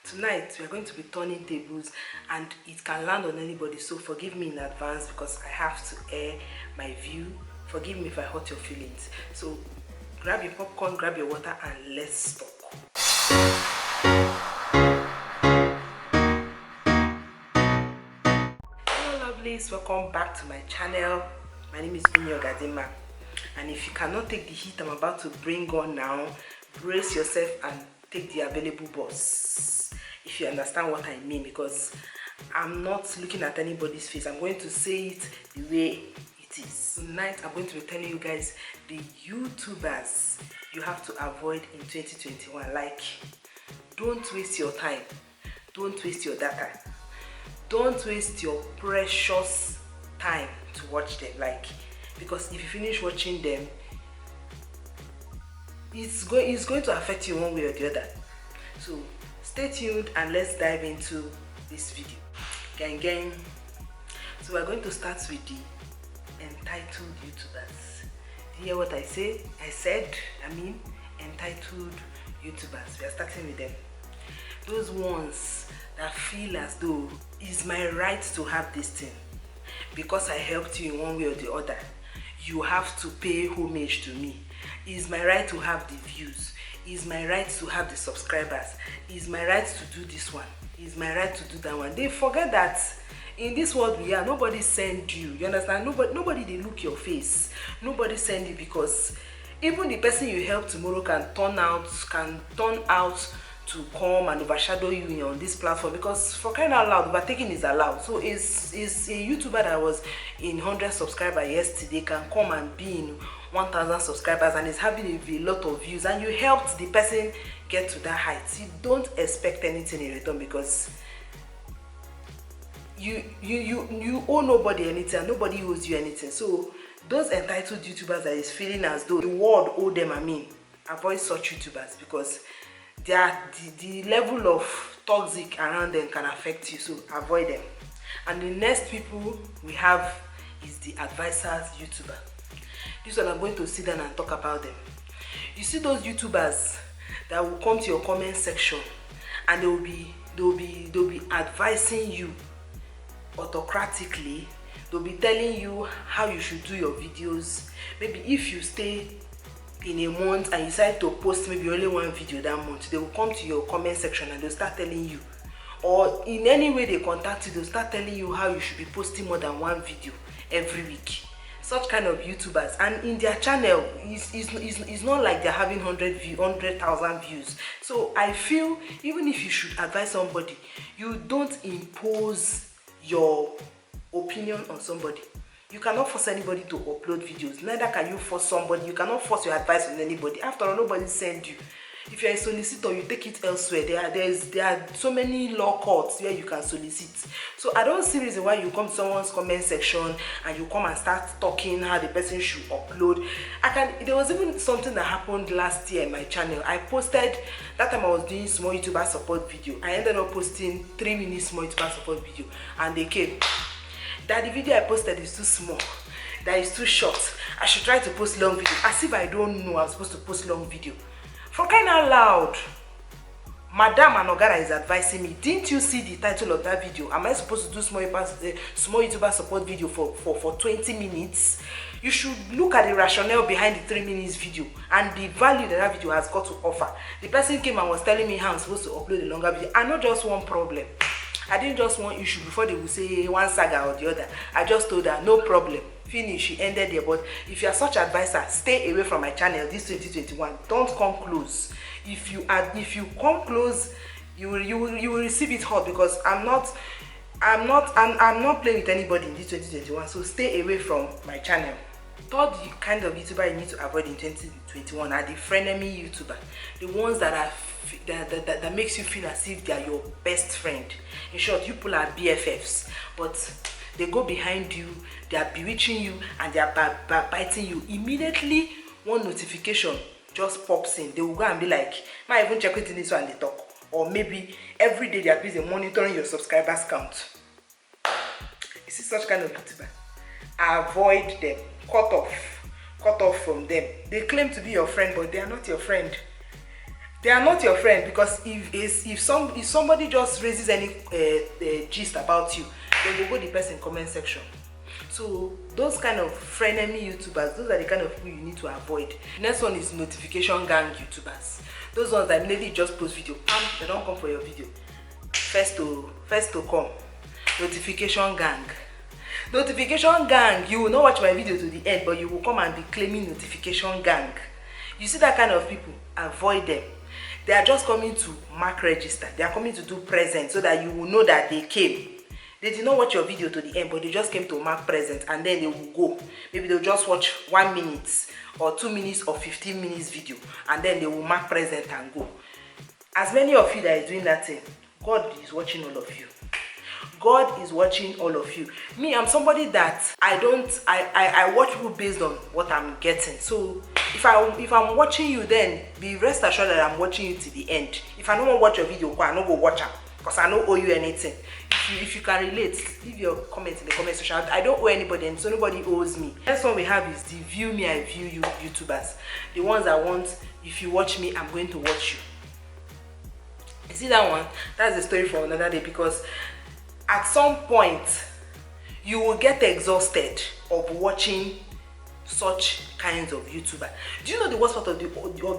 Tonight we are going to be turning tables and it can land on anybody, so forgive me in advance because I have to air my view. Forgive me if I hurt your feelings. So grab your popcorn, grab your water, and let's talk. Hello lovelies, welcome back to my channel. My name is Umi Ogadima, and if you cannot take the heat I'm about to bring on now, brace yourself and take the available bus, if you understand what I mean, because I'm not looking at anybody's face. I'm going to say it the way it is. Tonight I'm going to be telling you guys the YouTubers you have to avoid in 2021. Like, don't waste your time, don't waste your data, don't waste your precious time to watch them. Like, because if you finish watching them, it's going to affect you one way or the other. So stay tuned and let's dive into this video. Gang. So we're going to start with the entitled YouTubers. Do you hear what I say? I mean entitled YouTubers. We are starting with them. Those ones that feel as though it's my right to have this thing because I helped you in one way or the other. You have to pay homage to me. It's my right to have the views. It's my right to have the subscribers. It's my right to do this one. It's my right to do that one. They forget that in this world we are, nobody send you. You understand? Nobody they look your face. Nobody send you, because even the person you help tomorrow can turn out to come and overshadow you on this platform, because for crying out loud, overtaking is allowed. So is a YouTuber that was in 100 subscribers yesterday can come and be in 1,000 subscribers and is having a lot of views, and you helped the person get to that height. You don't expect anything in return, because you owe nobody anything and nobody owes you anything. So those entitled YouTubers that is feeling as though the world owe them, avoid such YouTubers, because the level of toxic around them can affect you. So avoid them. And the next people we have is the advisors YouTuber. This one I'm going to sit down and talk about them. You see those YouTubers that will come to your comment section and they'll be advising you autocratically. They'll be telling you how you should do your videos. Maybe if you stay in a month and you decide to post maybe only one video that month, they will come to your comment section and they'll start telling you, or in any way they contact you, they'll start telling you how you should be posting more than one video every week. Such kind of YouTubers, and in their channel it's not like they're having 100,000 views. So I feel even if you should advise somebody, you don't impose your opinion on somebody. You cannot force anybody to upload videos. Neither can you force somebody. You cannot force your advice on anybody. After all, nobody sent you. If you're a solicitor, you take it elsewhere. There are so many law courts where you can solicit. So I don't see reason why you come to someone's comment section and you come and start talking how the person should upload. There was even something that happened last year in my channel. I posted, that time I was doing small YouTuber support video. I ended up posting 3-minute small YouTuber support video, and they came that the video I posted is too small, that is too short. I should try to post long video. As if I don't know I'm supposed to post long video. For crying out loud, Madam Anogara is advising me. Didn't you see the title of that video? Am I supposed to do small YouTuber support video for 20 minutes? You should look at the rationale behind the 3 minutes video and the value that video has got to offer. The person came and was telling me how I'm supposed to upload a longer video. I not just one problem. I didn't just want issue before they would say one saga or the other. I just told her no problem. Finish. She ended there. But if you are such advisor, stay away from my channel this 2021. Don't come close. If you come close, you will receive it hot, because I'm not playing with anybody in this 2021. So stay away from my channel. Third kind of YouTuber you need to avoid in 2021 are the frenemy YouTuber. The ones that makes you feel as if they are your best friend. In short, you people are BFFs, but they go behind you, they are bewitching you, and they are biting you. Immediately one notification just pops in, they will go and be like, might even check it in this one and they talk. Or maybe every day they are busy monitoring your subscribers count. You see such kind of YouTuber? Avoid them. Cut off from them. They claim to be your friend, but they are not your friend. They are not your friend, because if somebody just raises any gist about you, they will go the person comment section. So those kind of frenemy YouTubers, those are the kind of people you need to avoid. Next one is notification gang YouTubers. Those ones that immediately just post video, they don't come for your video. First to come. Notification gang. Notification gang, you will not watch my video to the end, but you will come and be claiming notification gang. You see that kind of people, avoid them. They are just coming to mark register. They are coming to do present so that you will know that they came. They did not watch your video to the end, but they just came to mark present, and then they will go. Maybe they'll just watch 1 minute or 2 minutes or 15 minutes video, and then they will mark present and go. As many of you that is doing that thing, God is watching all of you. God is watching all of you. Me, I'm somebody that I watch people based on what I'm getting. So if I'm watching you, then be rest assured that I'm watching you to the end. If I don't want to watch your video, I don't go watch them, because I don't owe you anything. If you can relate, leave your comments in the comment section. I don't owe anybody, and so nobody owes me. Next one we have is the view me, I view you YouTubers. The ones I want, if you watch me, I'm going to watch you. You see that one? That's a story for another day, because at some point you will get exhausted of watching such kinds of YouTuber. Do you know the worst part of the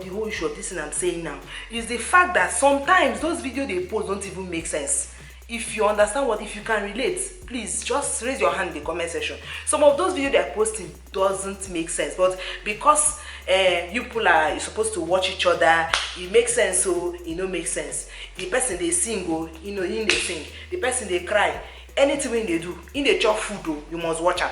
whole issue of this thing I'm saying now is the fact that sometimes those videos they post don't even make sense. If you understand if you can relate, please just raise your hand in the comment section. Some of those videos they're posting doesn't make sense, but because you people are supposed to watch each other, it makes sense, so it don't make sense. The person they sing, they sing. The person they cry, anything when they do, in the chop food, you must watch them.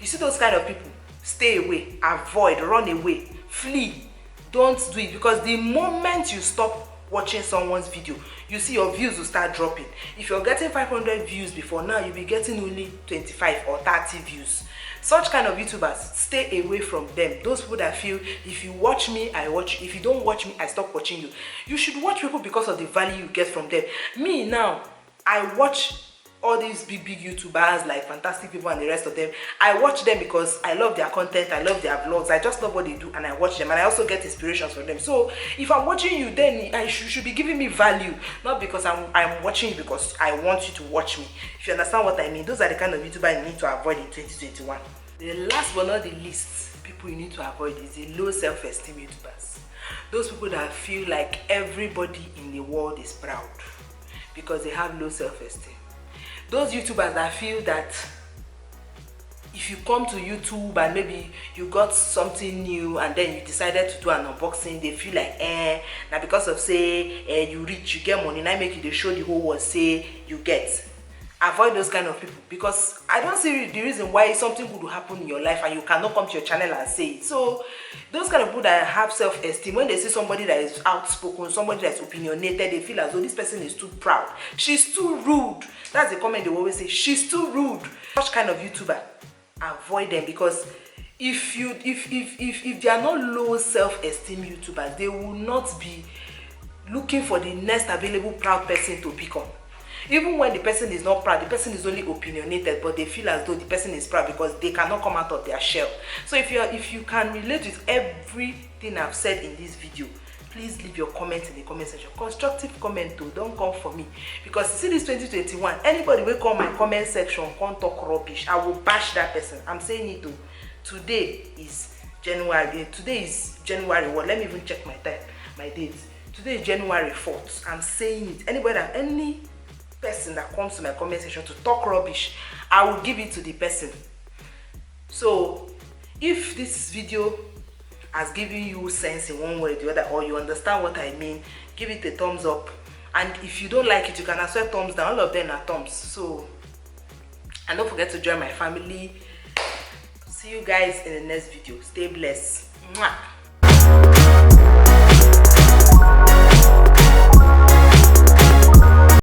You see those kind of people, stay away, avoid, run away, flee. Don't do it, because the moment you stop watching someone's video, you see your views will start dropping. If you're getting 500 views before, now you'll be getting only 25 or 30 views. Such kind of YouTubers, stay away from them. Those people that feel, if you watch me, I watch you. If you don't watch me, I stop watching you. You should watch people because of the value you get from them. Me now, I watch all these big YouTubers like Fantastic People and the rest of them. I watch them because I love their content, I love their vlogs, I just love what they do, and I watch them, and I also get inspirations from them. So if I'm watching you, then you should be giving me value, not because I'm watching you because I want you to watch me. If you understand what I mean, those are the kind of YouTubers you need to avoid in 2021. The last but not the least people you need to avoid is the low self-esteem YouTubers. Those people that feel like everybody in the world is proud because they have low self-esteem. Those YouTubers that feel that if you come to YouTube and maybe you got something new and then you decided to do an unboxing, they feel like now because of say you rich, you get money, now make you they show the whole world say you get. Avoid those kind of people, because I don't see the reason why something good will happen in your life and you cannot come to your channel and say it. So those kind of people that have self-esteem, when they see somebody that is outspoken, somebody that's opinionated, they feel as though this person is too proud, she's too rude. That's the comment they always say, she's too rude. Such kind of YouTuber, avoid them, because if they are not low self-esteem YouTubers, they will not be looking for the next available proud person to pick on. Even when the person is not proud, the person is only opinionated, but they feel as though the person is proud because they cannot come out of their shell. So if you can relate with everything I've said in this video, please leave your comment in the comment section. Constructive comment though, don't come for me, because you see this 2021, anybody will come my comment section can't talk rubbish, I will bash that person. I'm saying it though. Today is January what? Let me even check my dates. Today is January 4th. I'm saying it. Any person that comes to my comment section to talk rubbish, I will give it to the person. So if this video has given you sense in one way or the other, or you understand what I mean, give it a thumbs up. And if you don't like it, you can as well thumbs down. All of them are thumbs. So, and don't forget to join my family. See you guys in the next video. Stay blessed. Mwah.